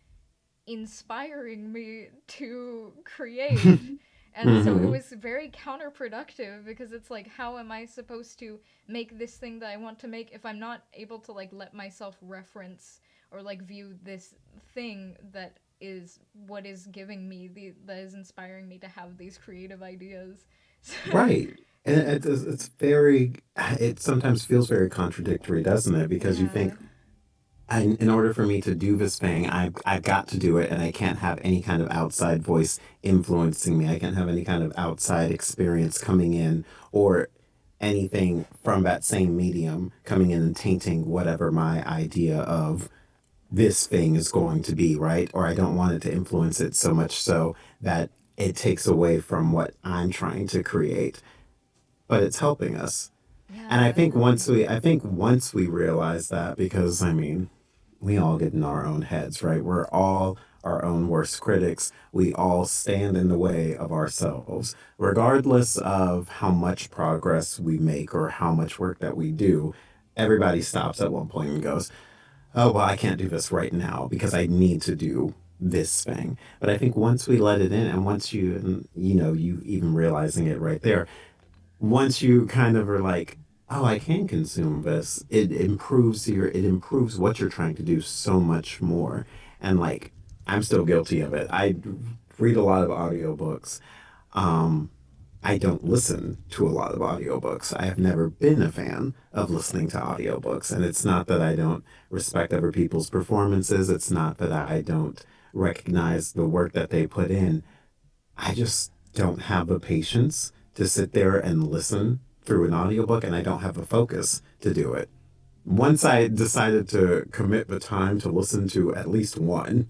inspiring me to create. And so it Hmm. was very counterproductive because it's like, how am I supposed to make this thing that I want to make if I'm not able to like let myself reference or like view this thing that is what is giving me that is inspiring me to have these creative ideas. Right. And it's very, it sometimes feels very contradictory, doesn't it? Because you Yeah. think, in order for me to do this thing, I've got to do it, and I can't have any kind of outside voice influencing me. I can't have any kind of outside experience coming in, or anything from that same medium coming in and tainting whatever my idea of this thing is going to be, right? Or I don't want it to influence it so much so that it takes away from what I'm trying to create. But it's helping us. And Yeah. I think once we realize that, because I mean, we all get in our own heads, right? We're all our own worst critics. We all stand in the way of ourselves, regardless of how much progress we make or how much work that we do. Everybody stops at one point and goes, oh, well, I can't do this right now because I need to do this thing. But I think once we let it in, and once you even realizing it right there, once you kind of are like, oh, I can consume this, it improves what you're trying to do so much more. And like, I'm still guilty of it. I read a lot of audiobooks. Um, I don't listen to a lot of audiobooks. I have never been a fan of listening to audiobooks. And it's not that I don't respect other people's performances. It's not that I don't recognize the work that they put in. I just don't have the patience to sit there and listen through an audiobook, and I don't have the focus to do it. Once I decided to commit the time to listen to at least one,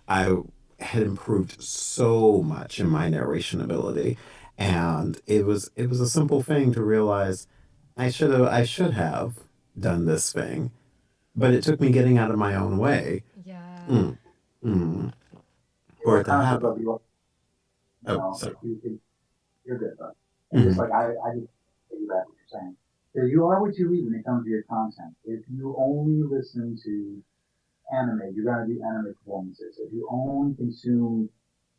I had improved so much in my narration ability. And it was a simple thing to realize I should have done this thing, but it took me getting out of my own way, Yeah. mm, mm, Yeah, for it what to kind of happen. stuff you Oh, if so. you're good, but and just Mhm. like I just piggyback what you're saying. So you are what you eat when it comes to your content. If you only listen to anime, you're gonna do anime performances. If you only consume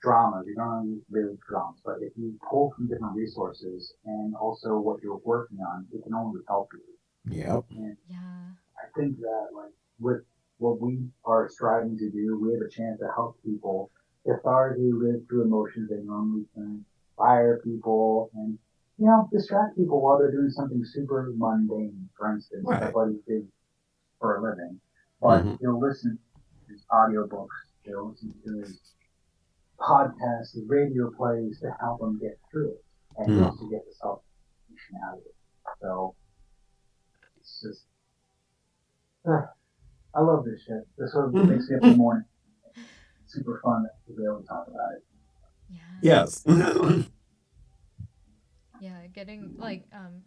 dramas, you're gonna do real dramas. But if you pull from different resources and also what you're working on, it can only help you. Yep. And Yeah. I think that like with what we are striving to do, we have a chance to help people cathartically live through emotions they normally can, inspire people, and distract people while they're doing something super mundane. For instance, my Right. buddy did for a living, but Hmm. he'll listen to his audiobooks, he'll listen to his podcasts, his radio plays to help him get through it, and he also gets the self out of it. So it's just. I love this shit. This is what makes me up in the morning. Super fun to be able to talk about it. Yeah. Yes. Yeah, getting like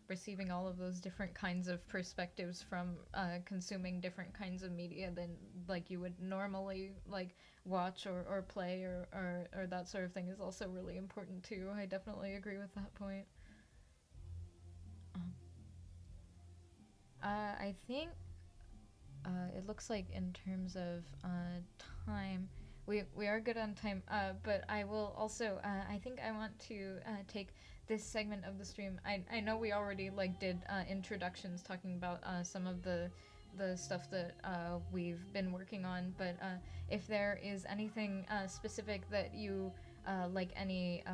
receiving all of those different kinds of perspectives from consuming different kinds of media than like you would normally like watch or play or that sort of thing is also really important too. I definitely agree with that point. Um, I think it looks like in terms of time, we are good on time. But I will also I think I want to take this segment of the stream. I know we already like did introductions talking about some of the stuff that we've been working on, but if there is anything specific that you like any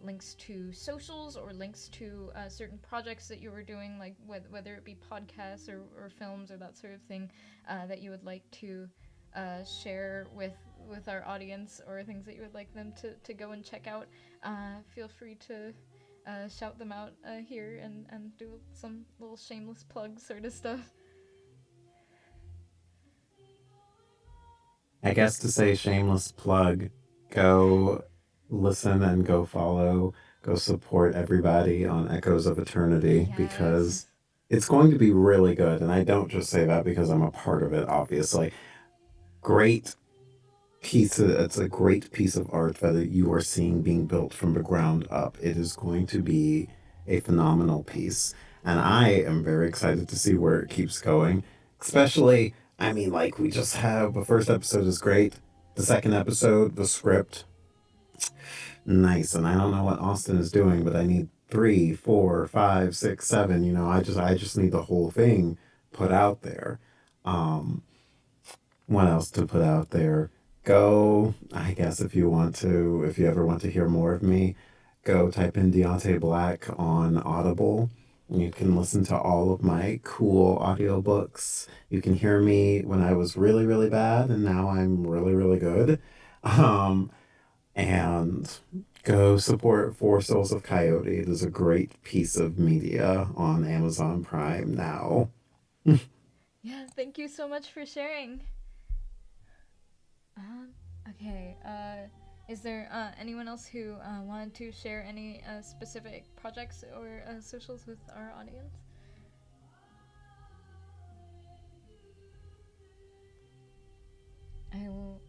links to socials or links to certain projects that you were doing, like whether it be podcasts or films or that sort of thing, that you would like to share with our audience, or things that you would like them to go and check out, feel free to shout them out here and do some little shameless plug sort of stuff. I guess to say shameless plug, go listen and go follow go support everybody on Echoes of Eternity Yes. because it's going to be really good. And I don't just say that because I'm a part of it, obviously. Great it's a great piece of art that you are seeing being built from the ground up. It is going to be a phenomenal piece. And I am very excited to see where it keeps going. Especially, I mean, like, we just have the first episode is great. The second episode, the script, nice. And I don't know what Austin is doing, but I need three, four, five, six, seven. You know, I just need the whole thing put out there. Um, what else to put out there? Go, I guess if you ever want to hear more of me, go type in Deontay Black on Audible. You can listen to all of my cool audiobooks. You can hear me when I was really, really bad, and now I'm really, really good. Um, and go support Four Souls of Coyote. It is a great piece of media on Amazon Prime now. Yeah, thank you so much for sharing. Um, okay. Is there anyone else who wanted to share any specific projects or socials with our audience? I will.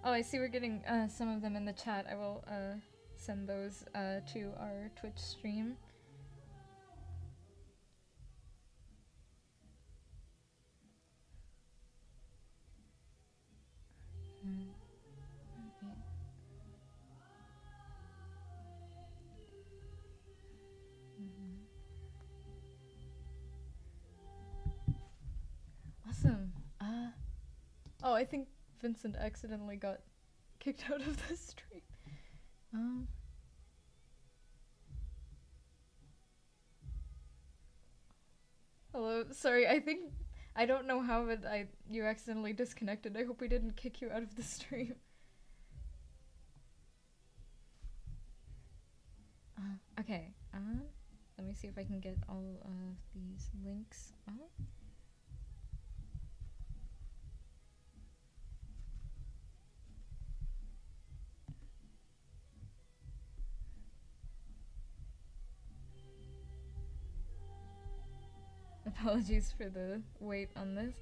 Oh, I see we're getting some of them in the chat. I will send those to our Twitch stream. Mm. Okay. Mhm. Awesome. Oh, I think Vincent accidentally got kicked out of the stream. Um. Hello. Sorry. I don't know how, but you accidentally disconnected. I hope we didn't kick you out of the stream. Okay. Let me see if I can get all of these links up. Apologies for the wait on this.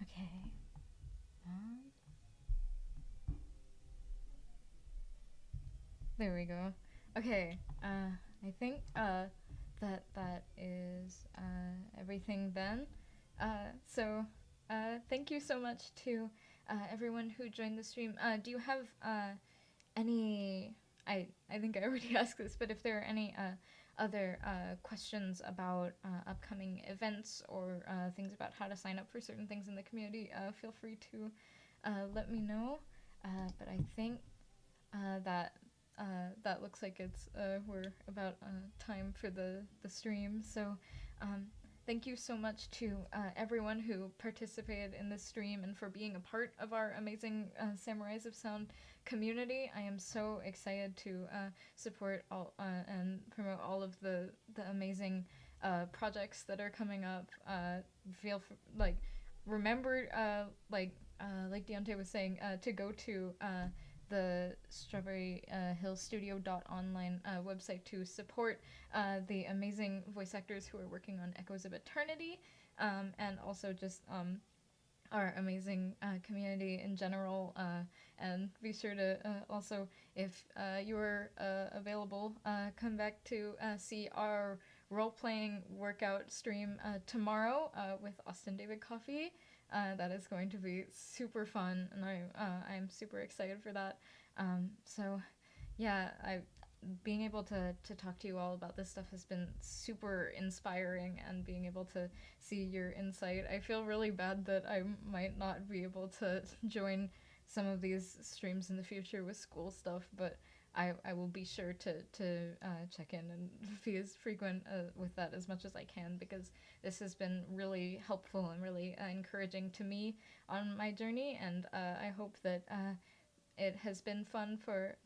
Okay. There we go. Okay. I think that is everything then. Thank you so much to everyone who joined the stream. Do you have any? I think I already asked this, but if there are any other questions about upcoming events or things about how to sign up for certain things in the community, feel free to let me know. But I think that that looks like we're about time for the stream. So thank you so much to everyone who participated in this stream and for being a part of our amazing Samurais of Sound community. I am so excited to support all and promote all of the amazing projects that are coming up. Remember like Deontay was saying to go to the Strawberry Hill Studio.online website to support the amazing voice actors who are working on Echoes of Eternity, and also just our amazing community in general. And be sure to also, if you are available, come back to see our role-playing workout stream tomorrow with Austin David Coffee. That is going to be super fun, and I'm super excited for that. So, yeah, being able to talk to you all about this stuff has been super inspiring, and being able to see your insight. I feel really bad that I might not be able to join some of these streams in the future with school stuff, but I will be sure to check in and be as frequent with that as much as I can, because this has been really helpful and really encouraging to me on my journey, and I hope that it has been fun for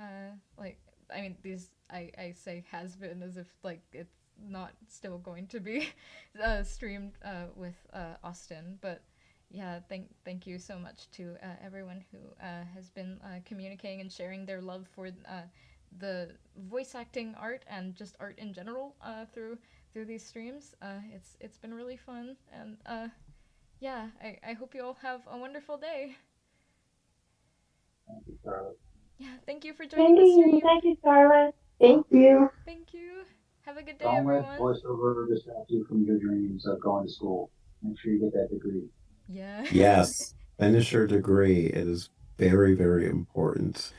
I mean, these I say has been as if like it's not still going to be streamed with Austin. But yeah, thank you so much to everyone who has been communicating and sharing their love for the voice acting art and just art in general through these streams. It's been really fun, and yeah, I hope you all have a wonderful day. Thank you, Charlotte. Yeah, thank you for joining the stream. Thank you, Scarlett. Thank you. Thank you. Have a good day, Don't let everyone. voiceover distract you from your dreams of going to school. Make sure you get that degree. Yeah. Yes, finish your degree. It is very, very important.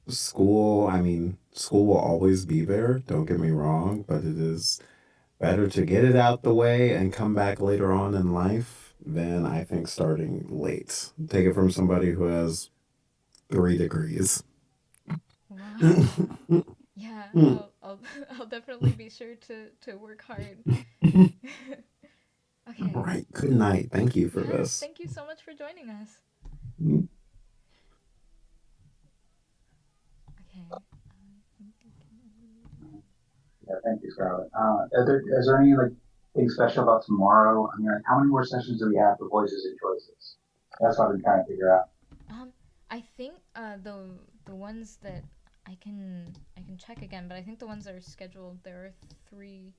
School, I mean, school will always be there, don't get me wrong, but it is better to get it out the way and come back later on in life than I think starting late. Take it from somebody who has 3 degrees. Wow. Yeah, I'll definitely be sure to work hard. Okay. Right. Good night. Thank you for Yes, this. thank you so much for joining us. Mm. Okay. Yeah, thank you, Scarlett. Is there any like thing special about tomorrow? I mean, like, how many more sessions do we have for voices and choices? That's what I've been trying to figure out. I think the ones that I can check again, but I think the ones that are scheduled, there are 3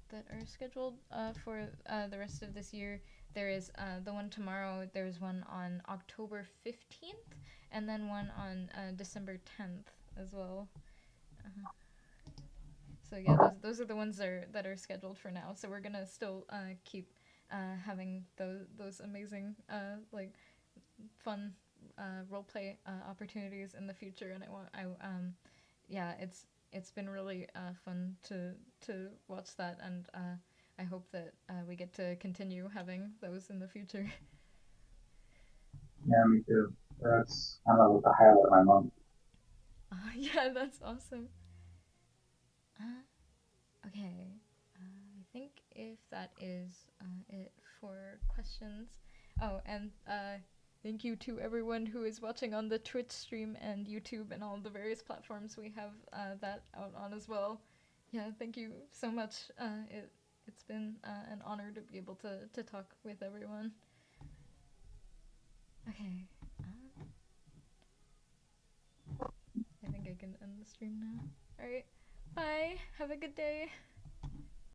that are scheduled for the rest of this year. There is the one tomorrow. There's one on October 15th, and then one on December 10th as well. So yeah, those are the ones that are scheduled for now. So we're gonna still keep having those amazing like fun roleplay opportunities in the future, and yeah, it's been really fun to watch that, and I hope that we get to continue having those in the future. Yeah, me too. That's kind of like the highlight of my month. Yeah, that's awesome. Okay, I think if that is it for questions. Oh, and thank you to everyone who is watching on the Twitch stream and YouTube and all the various platforms we have that out on as well. Yeah, thank you so much. It's been an honor to be able to talk with everyone. Okay. I think I can end the stream now. Alright. Bye. Have a good day.